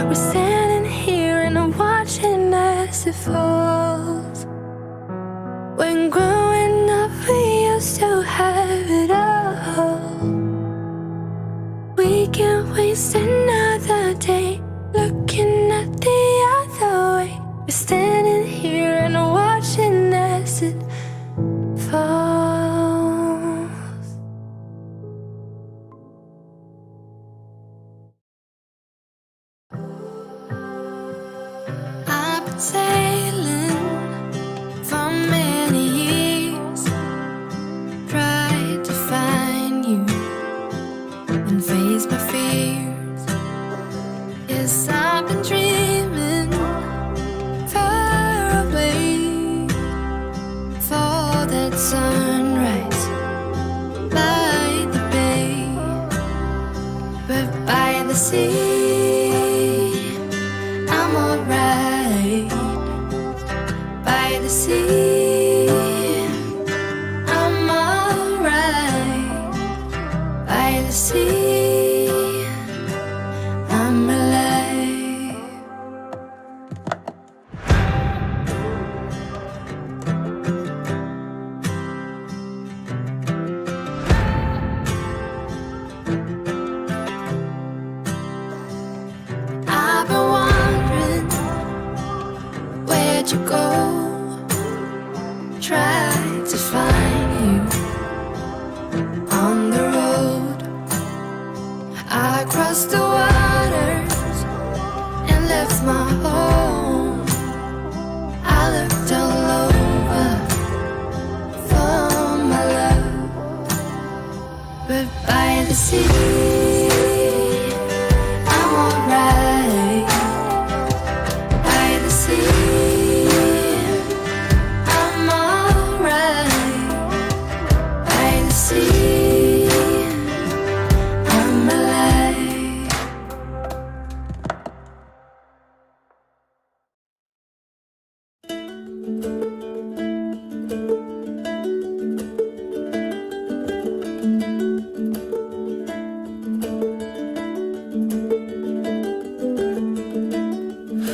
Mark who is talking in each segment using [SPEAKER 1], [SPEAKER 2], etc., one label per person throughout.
[SPEAKER 1] We're standing here and I'm watching as it falls. When growing up we used to have it all. We can't waste another day looking at the other way. We're standing here and watching as it falls. I've been sailing for many years, tried to find you and face my fears. Yes, I've been dreaming far away for that sunrise by the bay, but by the sea I'm alright. By the sea I'm alright. By the sea I'm alive. I've been wondering, where'd you go? Tried to find you on the road. I crossed the waters and left my home. I looked all over for my love, but by the sea I'm alright. By the sea I'm alright. By the sea I'm alive.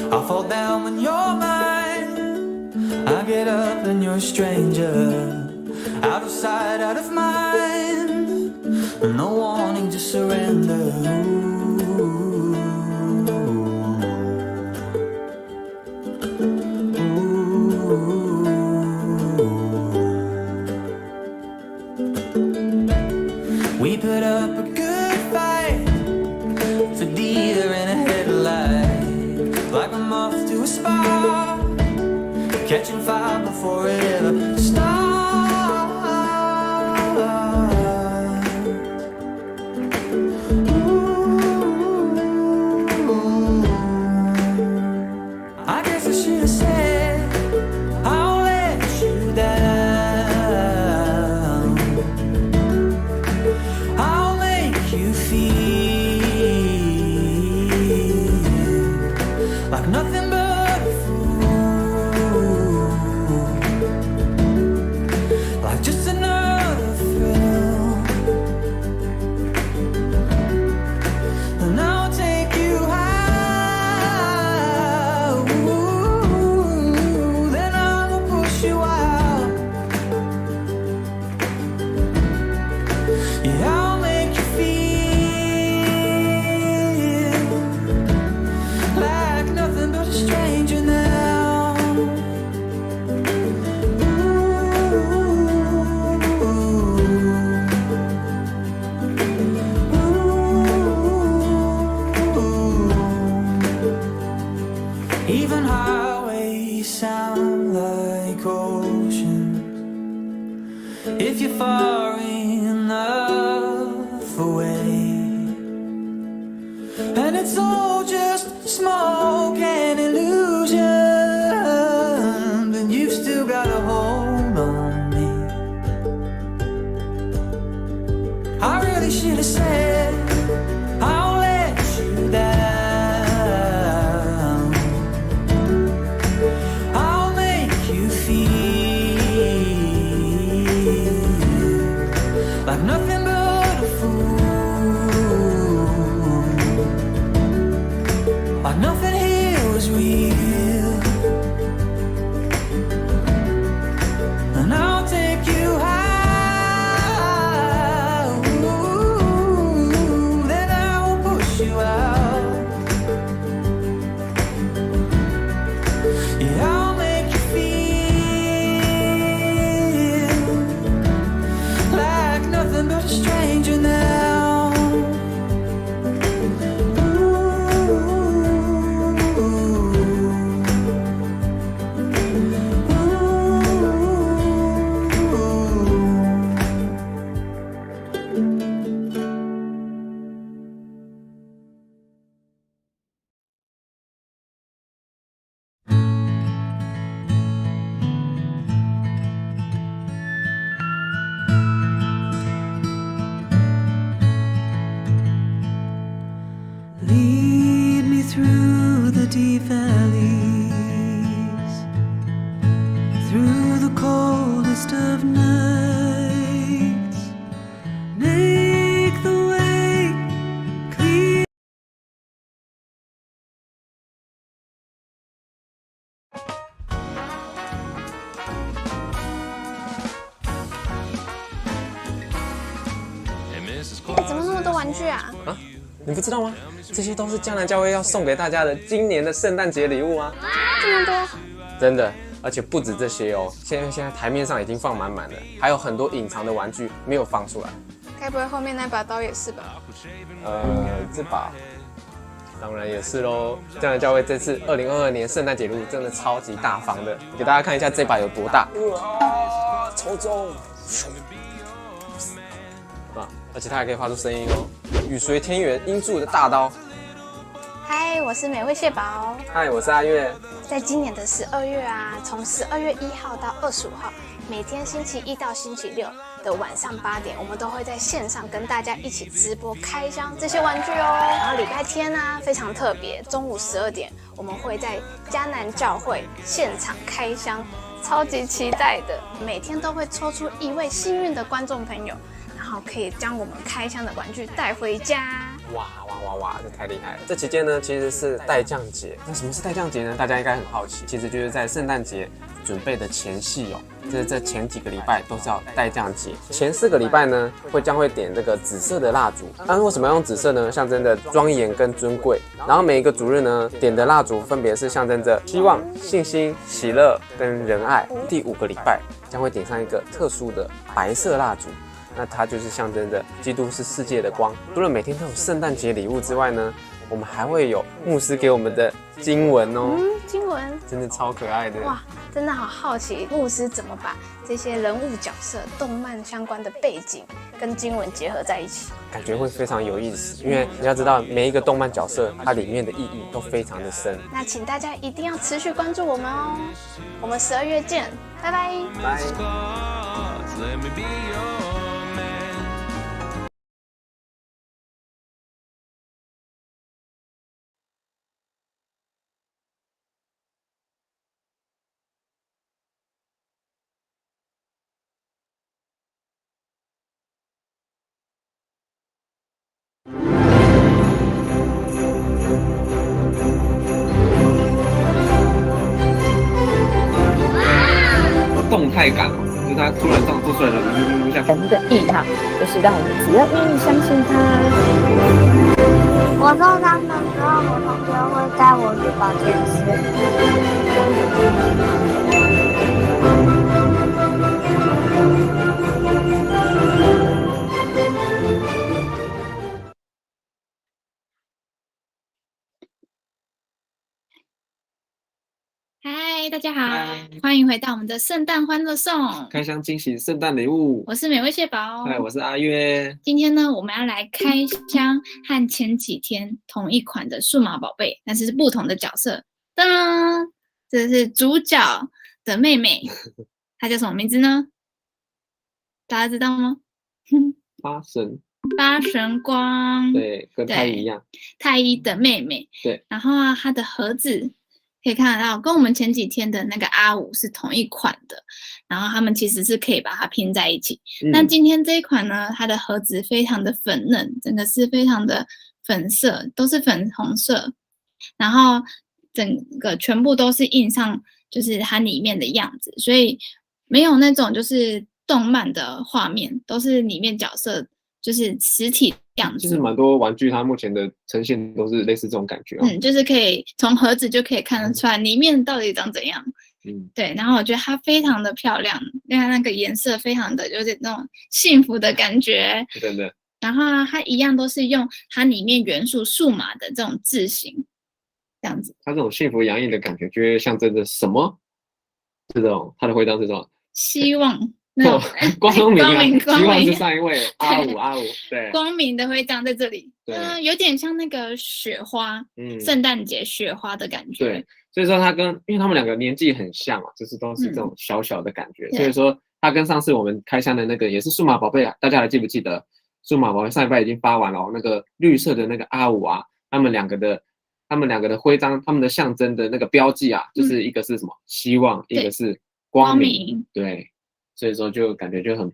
[SPEAKER 2] I fall down when you're mine. I get up and you're a stranger. Out of sight, out of mind. No wanting to surrender. We put up a good fight for deer in a headlight, like a moth to a spark, catching fire before it ever starts. I guess I should have said I'll let you down. I'll make you feel like nothing but a fool, like just another thrill. And I'll take you high, ooh, then I'll push you out. Yeah, I'll make you feel like nothing but a stranger now. Even highways sound like oceans if you're far enough away. And it's all just smoke and illusion, but you've still got a hold on me. I really should have said I'll let you down. I'll make you feel like nothing but a fool. like nothing here was real. And I'll take you high, ooh, then I will push you out. Yeah, I'll make you feel like nothing but a stranger now. Lead me through the deep valleys, through the coldest of nights. Make the way clear.
[SPEAKER 3] 怎么那么多玩具啊？
[SPEAKER 4] 啊，你不知道吗？这些都是江南教会要送给大家的今年的圣诞节礼物啊！
[SPEAKER 3] 这么多？
[SPEAKER 4] 真的，而且不止这些哦，现在台面上已经放满满了，还有很多隐藏的玩具没有放出来。
[SPEAKER 3] 该不会后面那把刀也是吧？
[SPEAKER 4] 这把当然也是喽。江南教会这次2022年圣诞节礼物真的超级大方的，给大家看一下这把有多大。哇，抽中！啊，而且它还可以发出声音哦。雨随天远音柱的大刀。
[SPEAKER 3] 嗨，我是美味蟹堡。
[SPEAKER 4] 嗨，我是阿月。
[SPEAKER 3] 在今年的12月啊，从12月1号到25号，每天星期一到星期六的晚上8点，我们都会在线上跟大家一起直播开箱这些玩具哦。然后礼拜天啊，非常特别，中午12点，我们会在迦南教会现场开箱，超级期待的。每天都会抽出1位幸运的观众朋友，然后可以将我们开箱的玩具带回家。
[SPEAKER 4] 哇，这太厉害了！这期间呢，其实是待降节。那什么是待降节呢？大家应该很好奇。其实就是在圣诞节准备的前夕哦，就是这前几个礼拜都是要待降节。前4个礼拜呢，将会点这个紫色的蜡烛。那为什么要用紫色呢？象征着庄严跟尊贵。然后每一个主日呢，点的蜡烛分别是象征着希望、信心、喜乐跟仁爱。第5个礼拜将会点上一个特殊的白色蜡烛。那它就是象征着基督是世界的光。除了每天都有圣诞节礼物之外呢，我们还会有牧师给我们的经文哦。
[SPEAKER 3] 经文
[SPEAKER 4] 真的超可爱的。
[SPEAKER 3] 哇，真的好好奇牧师怎么把这些人物角色、动漫相关的背景跟经文结合在一起，
[SPEAKER 4] 感觉会非常有意思。因为你要知道，每一个动漫角色它里面的意义都非常的深。
[SPEAKER 3] 那请大家一定要持续关注我们哦。我们12月见，拜拜。
[SPEAKER 4] 拜。
[SPEAKER 5] 动态感，就是他突然这样做出来的，像
[SPEAKER 6] 神的意哈，就是让我们只要愿意相信他。
[SPEAKER 7] 我受伤的时候，我同学会带我去保健
[SPEAKER 3] 嗨，大家好，欢迎回到我们的圣诞欢乐颂，
[SPEAKER 5] 开箱惊喜圣诞礼物。
[SPEAKER 3] 我是美味蟹堡，
[SPEAKER 5] 嗨，我是阿月。
[SPEAKER 3] 今天呢，我们要来开箱和前几天同一款的数码宝贝，但是是不同的角色。噔，这是主角的妹妹，她叫什么名字呢？大家知道吗？八神光，
[SPEAKER 5] 对，跟太一样。
[SPEAKER 3] 太一的妹妹，
[SPEAKER 5] 对。
[SPEAKER 3] 然后啊，她的盒子可以看得到，跟我们前几天的那个阿五是同一款的，然后他们其实是可以把它拼在一起。那今天这一款呢，它的盒子非常的粉嫩，整个是非常的粉色，都是粉红色。
[SPEAKER 8] 然后整个全部都是印上就是它里面的样子，所以没有那种就是动漫的画面，都是里面角色就是实体样子。
[SPEAKER 4] 其实蛮多玩具它目前的呈现都是类似这种感觉
[SPEAKER 8] 就是可以从盒子就可以看得出来里面到底长怎样。对，然后我觉得它非常的漂亮，因为那个颜色非常的就是那种幸福的感觉。
[SPEAKER 4] 真的。
[SPEAKER 8] 然后它一样都是用它里面元素数码的这种字形，这样子。
[SPEAKER 4] 它这种幸福洋溢的感觉，就会象征着什么？这种它的徽章是什么？
[SPEAKER 8] 希望。
[SPEAKER 4] 光明啊，希望是
[SPEAKER 8] 光明
[SPEAKER 4] 上一位阿五，对，
[SPEAKER 8] 光明的徽章在这里，有点像那个雪花，圣诞节雪花的感觉。
[SPEAKER 4] 对，所以说因为他们两个年纪很像嘛，就是都是这种小小的感觉，所以说他跟上次我们开箱的那个也是数码宝贝，大家还记不记得？数码宝贝上一拜已经发完了，那个绿色的那个阿五啊，他们两个的徽章，他们的象征的那个标记啊，就是一个是什么希望，一个是光明，对。所以说就感觉就很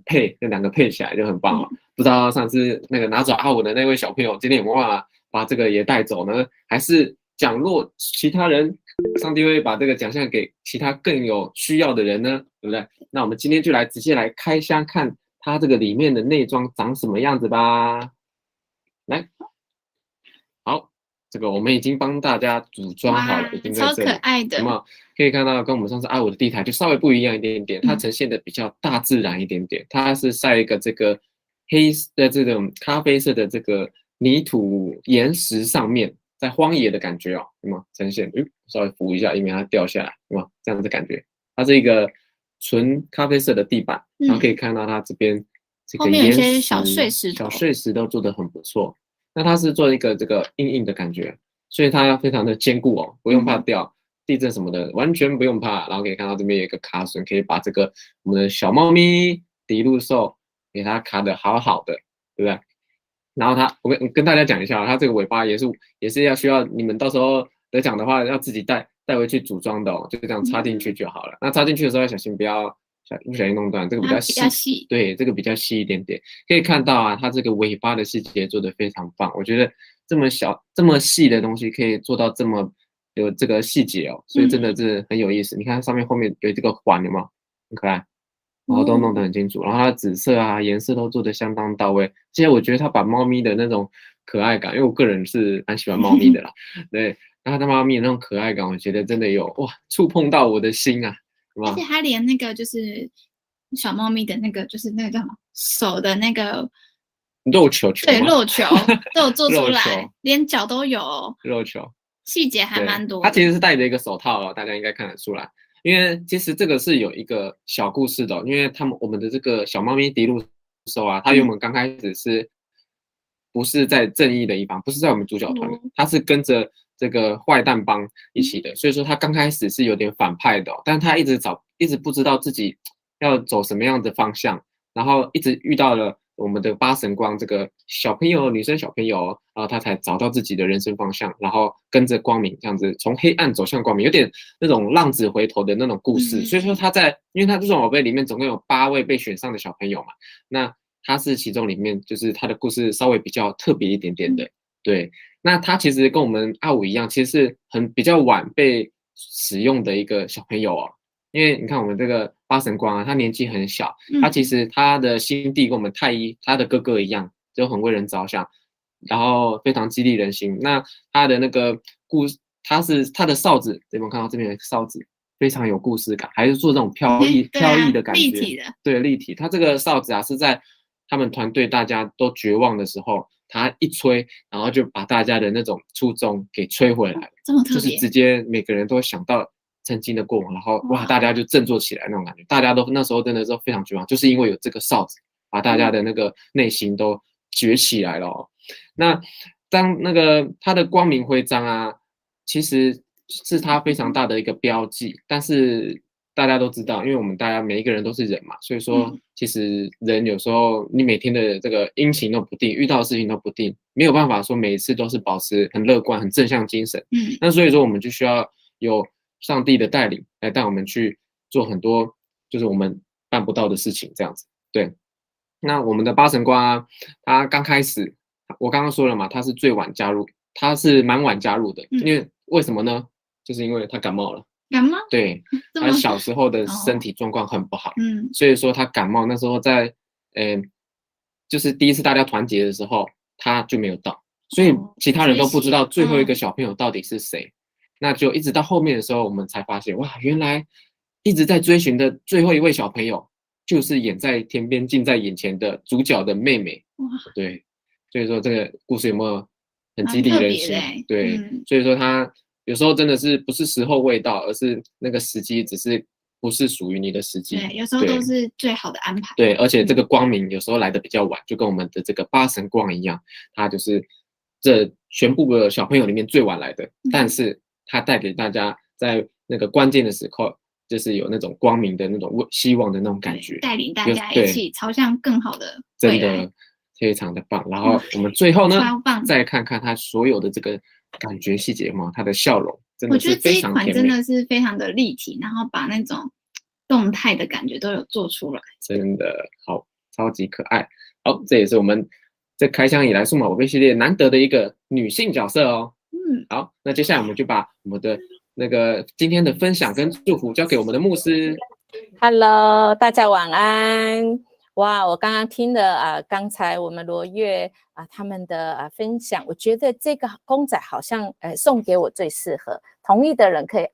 [SPEAKER 4] 配，这两个配起来就很棒了。不知道上次那个拿走阿五的那位小朋友，今天有没有办法把这个也带走呢？还是奖落其他人，上帝会把这个奖项给其他更有需要的人呢？对不对？那我们今天就直接来开箱看它这个里面的内装长什么样子吧。来，好。这个我们已经帮大家组装好了，已经在这里，
[SPEAKER 8] 超可爱的。
[SPEAKER 4] 那么可以看到，跟我们上次阿五的地台就稍微不一样一点点，它呈现的比较大自然一点点。它是在一个这个黑的这种咖啡色的这个泥土岩石上面，在荒野的感觉哦，有没有呈现？稍微扶一下，以免它掉下来，有没有这样的感觉？它是一个纯咖啡色的地板，然后可以看到它这边这个岩石
[SPEAKER 8] 小碎
[SPEAKER 4] 石都做得很不错。那它是做一个这个硬硬的感觉，所以它非常的坚固哦，不用怕掉，地震什么的完全不用怕。然后可以看到这边有一个卡榫，可以把这个我们的小猫咪迪路兽给它卡得好好的，对不对？然后我跟大家讲一下，它这个尾巴也是需要你们到时候得奖的话要自己带回去组装的哦，就这样插进去就好了。那插进去的时候要小心不小心弄断，这个比较细，对，这个比较细一点点。可以看到啊，它这个尾巴的细节做得非常棒。我觉得这么小、这么细的东西可以做到这么有这个细节哦，所以真的是很有意思。你看上面后面有这个环，有没有？很可爱，然后都弄得很清楚。然后它的紫色啊，颜色都做得相当到位。其实我觉得它把猫咪的那种可爱感，因为我个人是蛮喜欢猫咪的啦，对，然后它猫咪的那种可爱感，我觉得真的有触碰到我的心啊。
[SPEAKER 8] 而且它连那个就是小猫咪的那个就是那个叫什么手的那个
[SPEAKER 4] 肉球，
[SPEAKER 8] 对，肉球都有做出来，连脚都有
[SPEAKER 4] 肉球，
[SPEAKER 8] 细节还蛮多的。
[SPEAKER 4] 它其实是戴着一个手套哦，大家应该看得出来，因为其实这个是有一个小故事的，因为我们的这个小猫咪迪路兽啊，它原本刚开始不是在正义的一方，不是在我们主角团的，它是跟着这个坏蛋帮一起的，所以说他刚开始是有点反派的，但他一直不知道自己要走什么样的方向，然后一直遇到了我们的八神光这个女生小朋友，然后他才找到自己的人生方向，然后跟着光明这样子从黑暗走向光明，有点那种浪子回头的那种故事。所以说因为他这种宝贝里面总共有8位被选上的小朋友嘛，那他是其中里面就是他的故事稍微比较特别一点点的，对。那他其实跟我们阿五一样，其实是比较晚被使用的一个小朋友哦。因为你看我们这个八神光啊，他年纪很小，他其实他的心地跟我们太一他的哥哥一样，就很为人着想，然后非常激励人心。那他的那个他的哨子，这边看到这边有哨子，非常有故事感，还是做这种飘逸的感觉，
[SPEAKER 8] 立体的，
[SPEAKER 4] 对，立体。他这个哨子啊，是在他们团队大家都绝望的时候，他一吹，然后就把大家的那种初衷给吹回来了，
[SPEAKER 8] 这么特别，
[SPEAKER 4] 就是直接每个人都想到曾经的过往，然后大家就振作起来那种感觉。大家都那时候真的是非常绝望，就是因为有这个哨子，把大家的那个内心都举起来了哦。那当那个他的光明徽章啊，其实是他非常大的一个标记，但是大家都知道，因为我们大家每一个人都是人嘛，所以说其实人有时候你每天的这个阴晴都不定，遇到的事情都不定，没有办法说每一次都是保持很乐观、很正向精神。那所以说我们就需要有上帝的带领来带我们去做很多就是我们办不到的事情，这样子。对，那我们的八神光啊，他刚开始我刚刚说了嘛，他是最晚加入
[SPEAKER 5] 他是蛮晚加入的，因为什么呢？就是因为他感冒了。
[SPEAKER 8] 感冒？
[SPEAKER 5] 对，他小时候的身体状况很不好，所以说他感冒那时候在，就是第一次大家团结的时候，他就没有到，所以其他人都不知道最后一个小朋友到底是谁。那就一直到后面的时候，我们才发现，哇，原来一直在追寻的最后一位小朋友，就是远在天边近在眼前的主角的妹妹。
[SPEAKER 8] 哇，
[SPEAKER 5] 对，所以说这个故事有没有很激励人心？对，所以说他有时候真的是不是时候未到，而是那个时机只是不是属于你的时机。
[SPEAKER 8] 对，有时候都是最好的安排。
[SPEAKER 5] 对，而且这个光明有时候来的比较晚，就跟我们的这个八神光一样，它就是这全部的小朋友里面最晚来的，但是它带给大家在那个关键的时候，就是有那种光明的那种希望的那种感觉，
[SPEAKER 8] 带领大家一起朝向更好的
[SPEAKER 5] 未来，真的非常的棒。然后我们最后呢，再看看他所有的这个感觉细节嘛，他的笑容真的是非常甜美。
[SPEAKER 8] 我觉得这一款真的是非常的立体，然后把那种动态的感觉都有做出来，
[SPEAKER 5] 真的好，超级可爱。好，这也是我们这开箱以来数码宝贝系列难得的一个女性角色哦。好，那接下来我们就把我们的那个今天的分享跟祝福交给我们的牧师。
[SPEAKER 6] Hello， 大家晚安。哇，我刚刚听了刚才我们罗月他们的分享，我觉得这个公仔好像送给我最适合。同意的人可以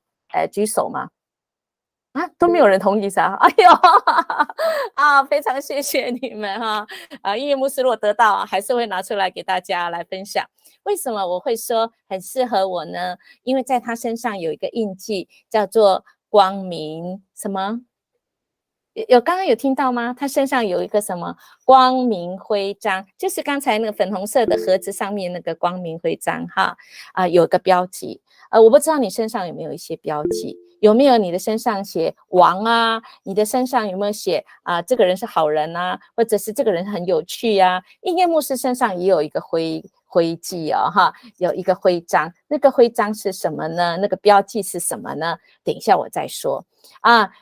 [SPEAKER 6] 举手吗？都没有人同意噻。哎呦，非常谢谢你们哈。音乐牧师如果得到还是会拿出来给大家来分享。为什么我会说很适合我呢？因为在他身上有一个印记叫做光明什么？刚刚有听到吗？他身上有一个什么光明徽章，就是刚才那个粉红色的盒子上面那个光明徽章哈。有个标记。我不知道你身上有没有一些标记，有没有你的身上写王啊？你的身上有没有写这个人是好人啊，或者是这个人很有趣啊？音乐牧师身上也有一个徽记哦哈，有一个徽章，那个徽章是什么呢？那个标记是什么呢？等一下我再说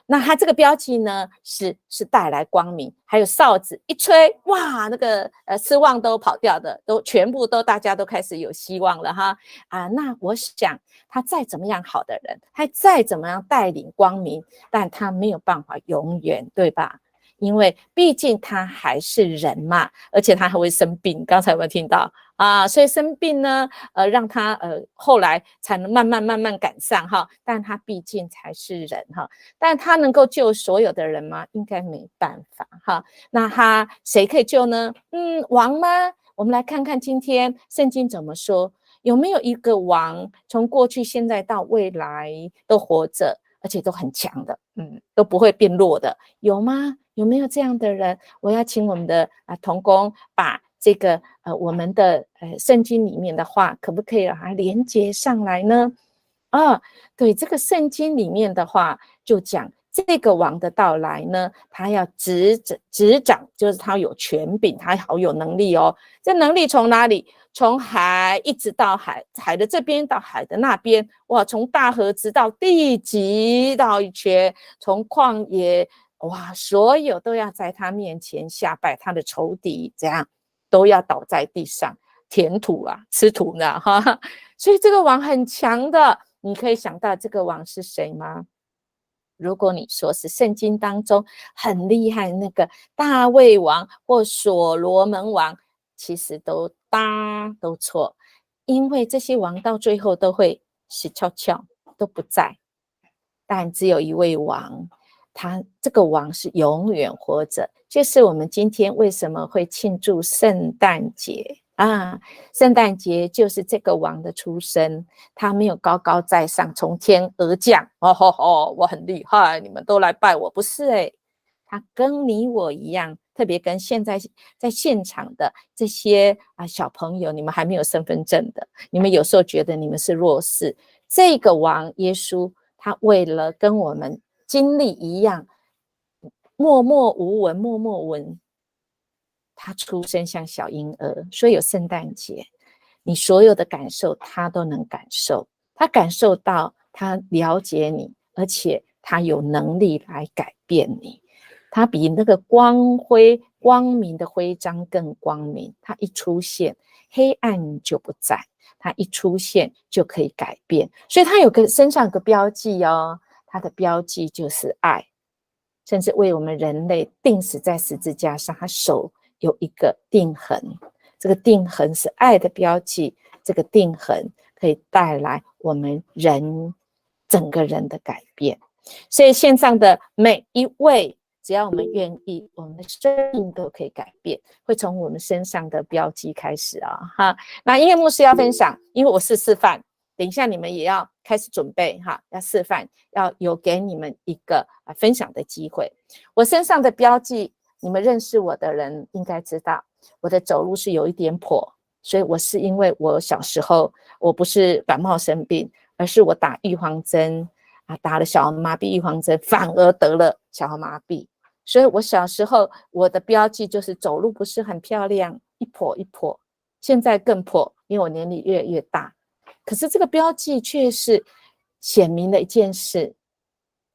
[SPEAKER 6] 那它这个标记呢是带来光明，还有哨子一吹，哇，那个失望都跑掉的，都全部都大家都开始有希望了哈那我想他再怎么样好的人，他再怎么样带领光明，但他没有办法永远，对吧？因为毕竟他还是人嘛，而且他还会生病，刚才有没有听到所以生病呢让他后来才能慢慢赶上哈，但他毕竟才是人哈，但他能够救所有的人吗？应该没办法哈。那他谁可以救呢？王吗？我们来看看今天圣经怎么说，有没有一个王从过去现在到未来都活着，而且都很强的都不会变弱的，有吗？有没有这样的人？我要请我们的同工把这个我们的圣经里面的话，可不可以让它连接上来呢？对，这个圣经里面的话就讲这个王的到来呢，他要执掌，就是他有权柄，他好有能力哦。这能力从哪里？从海一直到海的这边到海的那边，哇，从大河直到地极到一圈，从旷野，哇，所有都要在他面前下拜，他的仇敌这样都要倒在地上填土吃土呢哈。所以这个王很强的，你可以想到这个王是谁吗？如果你说是圣经当中很厉害那个大卫王或所罗门王，其实都错，因为这些王到最后都会死翘翘，都不在，但只有一位王，他这个王是永远活着，就是我们今天为什么会庆祝圣诞节圣诞节就是这个王的出生，他没有高高在上从天而降我很厉害，你们都来拜我，不是他跟你我一样，特别跟现在在现场的这些小朋友，你们还没有身份证的，你们有时候觉得你们是弱势，这个王耶稣他为了跟我们经历一样默默无闻，他出生像小婴儿，所以有圣诞节，你所有的感受他都能感受，他感受到，他了解你，而且他有能力来改变你，他比那个光明的徽章更光明，他一出现黑暗就不在，它一出现就可以改变。所以它有个身上有个标记哦，它的标记就是爱，甚至为我们人类钉死在十字架上，它手有一个钉痕，这个钉痕是爱的标记，这个钉痕可以带来我们人整个人的改变。所以线上的每一位，只要我们愿意，我们的生命都可以改变，会从我们身上的标记开始啊！哈，那音乐牧师要分享，因为我是示范，等一下你们也要开始准备哈，要示范，要有给你们一个分享的机会。我身上的标记，你们认识我的人应该知道，我的走路是有一点跛，所以我是因为我小时候我不是感冒生病，而是我打预防针。打了小儿麻痹预防针，反而得了小儿麻痹，所以我小时候我的标记就是走路不是很漂亮，一跛一跛，现在更跛，因为我年龄越来越大。可是这个标记却是显明的一件事，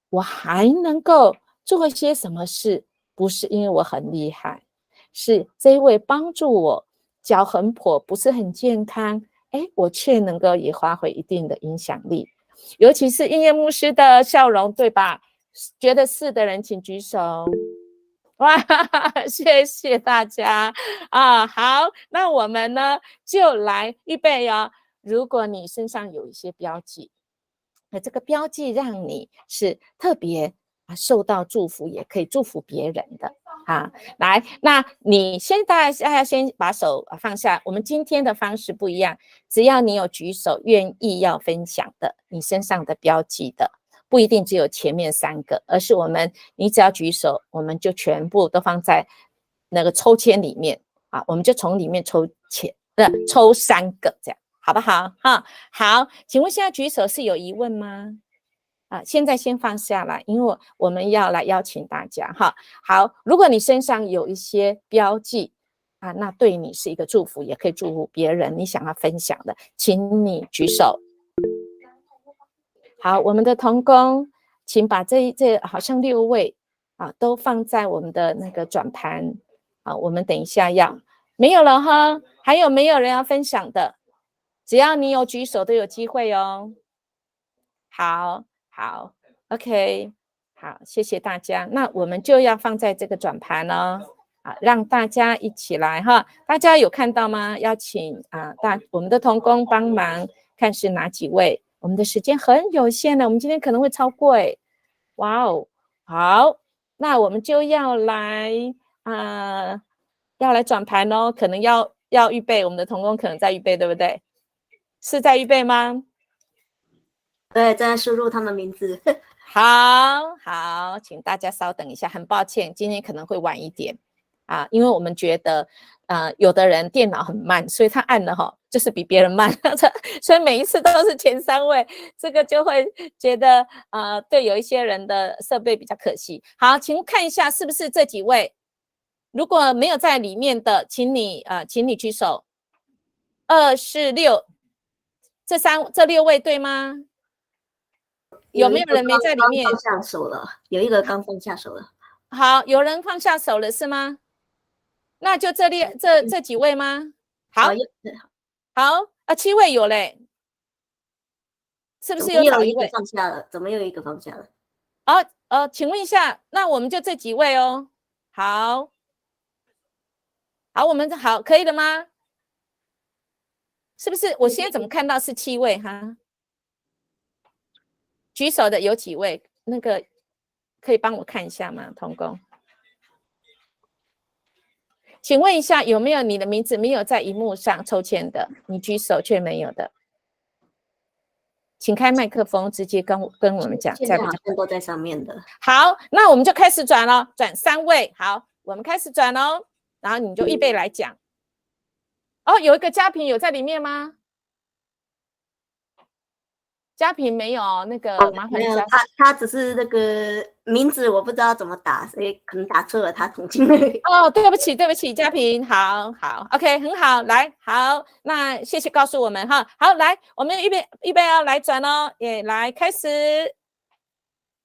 [SPEAKER 6] 我还能够做一些什么事，不是因为我很厉害，是这一位帮助我，脚很跛，不是很健康，我却能够也发挥一定的影响力。尤其是音乐牧师的笑容，对吧？觉得是的人请举手。哇，谢谢大家啊！好，那我们呢就来预备哦。如果你身上有一些标记，那这个标记让你是特别受到祝福，也可以祝福别人的啊。来，那你大家要先把手放下。我们今天的方式不一样，只要你有举手愿意要分享的，你身上的标记的，不一定只有前面3个，而是你只要举手，我们就全部都放在那个抽签里面啊，我们就从里面抽3个，这样好不好？哈，好，请问现在举手是有疑问吗？现在先放下来，因为我们要来邀请大家哈。好，如果你身上有一些标记那对你是一个祝福，也可以祝福别人，你想要分享的，请你举手。好，我们的同工，请把这好像6位都放在我们的那个转盘我们等一下要没有了哈，还有没有人要分享的？只要你有举手都有机会哦。好 ，OK， 好，谢谢大家。那我们就要放在这个转盘哦，让大家一起来哈。大家有看到吗？邀请我们的同工帮忙看是哪几位。我们的时间很有限的，我们今天可能会超过哇哦，好，那我们就要来转盘哦，可能要预备，我们的同工可能在预备，对不对？是在预备吗？
[SPEAKER 9] 对，在输入他们名字。
[SPEAKER 6] 好，请大家稍等一下，很抱歉，今天可能会晚一点因为我们觉得有的人电脑很慢，所以他按了就是比别人慢，所以每一次都是前3位，这个就会觉得对有一些人的设备比较可惜。好，请看一下是不是这几位，如果没有在里面的，请你举手。2、4、6，这6位对吗？有没有人没在里面？
[SPEAKER 9] 放下手了，有一个刚放下手了。
[SPEAKER 6] 好，有人放下手了是吗？那就这几位吗？好，7位有嘞，是不是有少一位
[SPEAKER 9] 放下了？怎么又一个放下了？
[SPEAKER 6] 请问一下，那我们就这几位哦。好，我们好，可以了吗？是不是？我现在怎么看到是7位哈？举手的有几位？那个可以帮我看一下吗？同工，请问一下，有没有你的名字没有在荧幕上抽签的？你举手却没有的，请开麦克风，直接跟我们讲。
[SPEAKER 9] 现在好像都在上面的。
[SPEAKER 6] 好，那我们就开始转了，转3位。好，我们开始转哦，然后你就预备来讲。有一个家评有在里面吗？家评没有，那个麻烦一下。
[SPEAKER 9] 他只是那个名字我不知道怎么打，所以可能打错了，他重新。
[SPEAKER 6] 对不起，家评，好 ，OK， 很好，来，好，那谢谢告诉我们哈，好，来，我们预备要来转哦，来开始，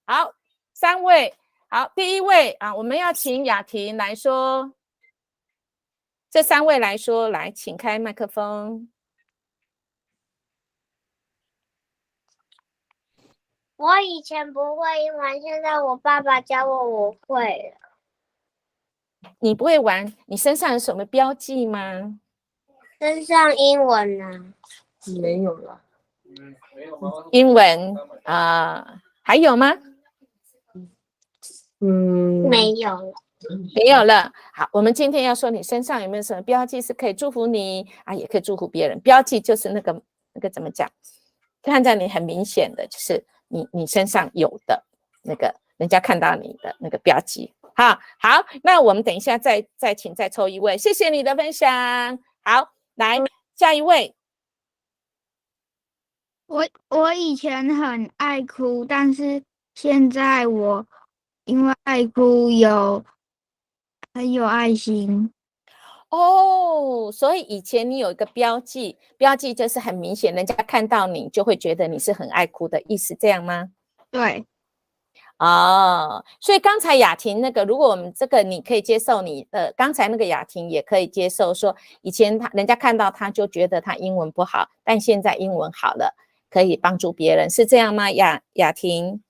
[SPEAKER 6] 好，3位，好，第1位我们要请雅婷来说，这3位来说，来，请开麦克风。
[SPEAKER 7] 我以前不会英文，现在我爸爸教我会了。
[SPEAKER 6] 你不会玩，你身上有什么标记吗？
[SPEAKER 7] 身上英文呢？
[SPEAKER 9] 没有了。
[SPEAKER 6] 英文还有吗？
[SPEAKER 7] 没有了。
[SPEAKER 6] 没有了。好，我们今天要说你身上有没有什么标记是可以祝福你也可以祝福别人。标记就是那个怎么讲？看在你很明显的，就是你身上有的那个，人家看到你的那个标记。好，那我们等一下再请再抽一位，谢谢你的分享。好，来下一位。
[SPEAKER 10] 我以前很爱哭，但是现在我因为爱哭很有爱心。
[SPEAKER 6] 所以以前你有一个标记就是很明显，人家看到你就会觉得你是很爱哭的意思，这样吗？
[SPEAKER 10] 对。
[SPEAKER 6] 所以刚才雅婷那个，如果我们这个你可以接受你刚才那个雅婷也可以接受，说以前人家看到他就觉得他英文不好，但现在英文好了，可以帮助别人，是这样吗？雅婷？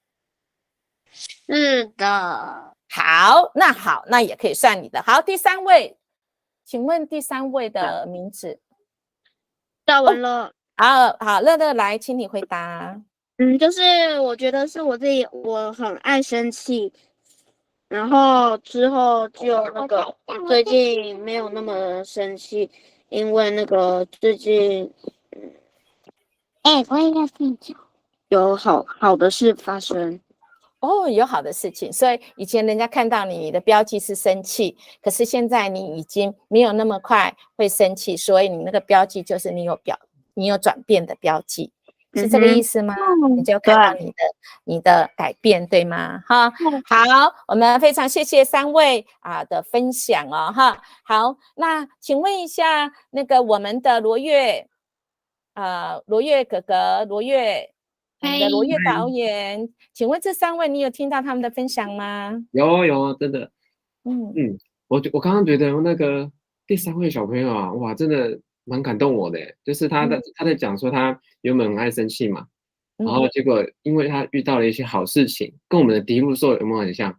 [SPEAKER 7] 是的。
[SPEAKER 6] 好，那也可以算你的。好，第三位，请问第三位的名字？
[SPEAKER 10] 赵文乐。
[SPEAKER 6] 好，乐乐来，请你回答。
[SPEAKER 10] 就是我觉得是我自己，我很爱生气，然后之后就那个最近没有那么生气，因为那个最近
[SPEAKER 7] 我也要睡觉。
[SPEAKER 10] 有好的事发生。
[SPEAKER 6] 有好的事情，所以以前人家看到你的标记是生气，可是现在你已经没有那么快会生气，所以你那个标记就是你有转变的标记。是这个意思吗？你就看到你的改变，对吗？好，我们非常谢谢三位的分享哦，哈。好，那请问一下那个我们的罗越哥哥，罗越，我们的罗越导演，请问这三位你有听到他们的分享吗？
[SPEAKER 5] 有，真的。我刚刚觉得那个第三位小朋友哇，真的蛮感动我的，就是他在讲说他原本很爱生气嘛，然后结果因为他遇到了一些好事情，跟我们的迪路兽有没有很像？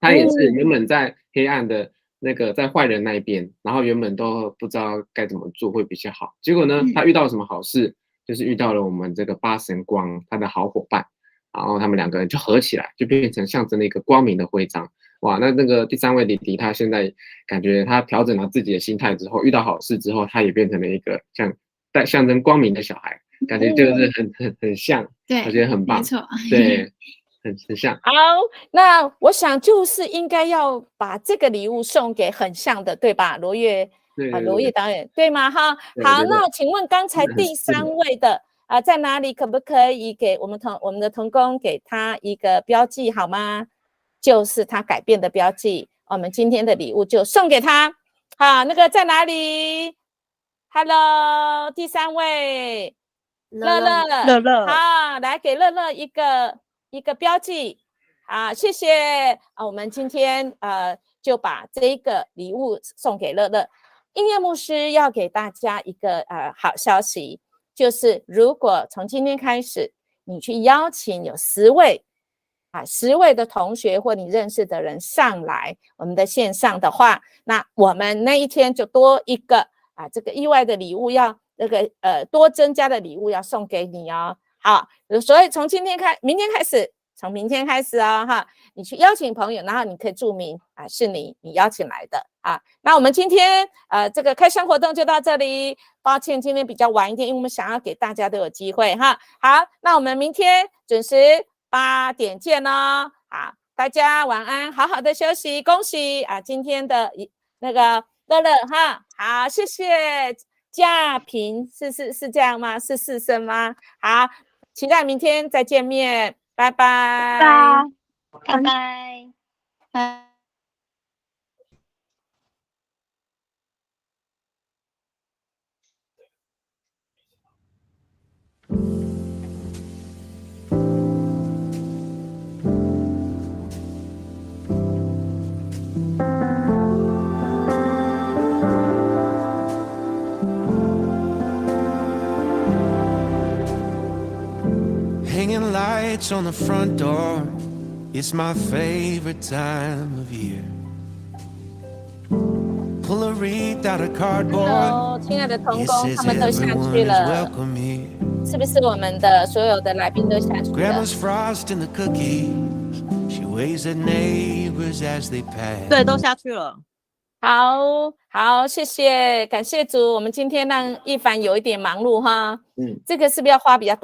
[SPEAKER 5] 他也是原本在黑暗的那个在坏人那一边，然后原本都不知道该怎么做会比较好，结果呢，他遇到了什么好事？就是遇到了我们这个八神光他的好伙伴，然后他们两个人就合起来，就变成象征了一个光明的徽章。哇，那个第三位弟弟，他现在感觉他调整了自己的心态之后，遇到好事之后，他也变成了一个象征光明的小孩，感觉就是很像，
[SPEAKER 8] 对，
[SPEAKER 5] 我觉得很棒，
[SPEAKER 8] 没错，
[SPEAKER 5] 对，很像。
[SPEAKER 6] 好，那我想就是应该要把这个礼物送给很像的，对吧？罗越导演，对吗？哈，好，那请问刚才第三位的在哪里？可不可以给我们的同工给他一个标记好吗？就是他改变的标记，我们今天的礼物就送给他。好，那个在哪里 ？Hello， 第三位，乐乐，好，来给乐乐一个标记。好，谢谢我们今天就把这个礼物送给乐乐。音乐牧师要给大家一个好消息，就是如果从今天开始，你去邀请有10位的同学或你认识的人上来我们的线上的话，那我们那一天就多一个这个意外的礼物要多增加的礼物要送给你哦。好，所以从明天开始哈，你去邀请朋友，然后你可以注明是你邀请来的那我们今天这个开箱活动就到这里，抱歉今天比较晚一点，因为我们想要给大家都有机会哈。好，那我们明天准时8点见哦。好，大家晚安，好好的休息，恭喜今天的那个乐乐哈。好，谢谢嘉平，是这样吗？是4声吗？好，期待明天再见面，拜拜，
[SPEAKER 7] 拜拜。
[SPEAKER 2] hanging lights on the front door. It's my favorite time of year. Pull a wreath out of cardboard.
[SPEAKER 6] Hello， 亲爱的童
[SPEAKER 2] It
[SPEAKER 6] 工，
[SPEAKER 2] says
[SPEAKER 6] 他们都下
[SPEAKER 2] everyone
[SPEAKER 6] 去
[SPEAKER 2] is
[SPEAKER 6] 了，
[SPEAKER 2] welcome here.
[SPEAKER 6] 是不是我们的所有的来宾都下去了？
[SPEAKER 2] Grandma's frosting the cookies. She waves at neighbors as they pass.
[SPEAKER 11] 对，都下去了。
[SPEAKER 6] 好，谢谢，感谢主。我们今天让一凡有一点忙碌哈，这个是不是要花比较多？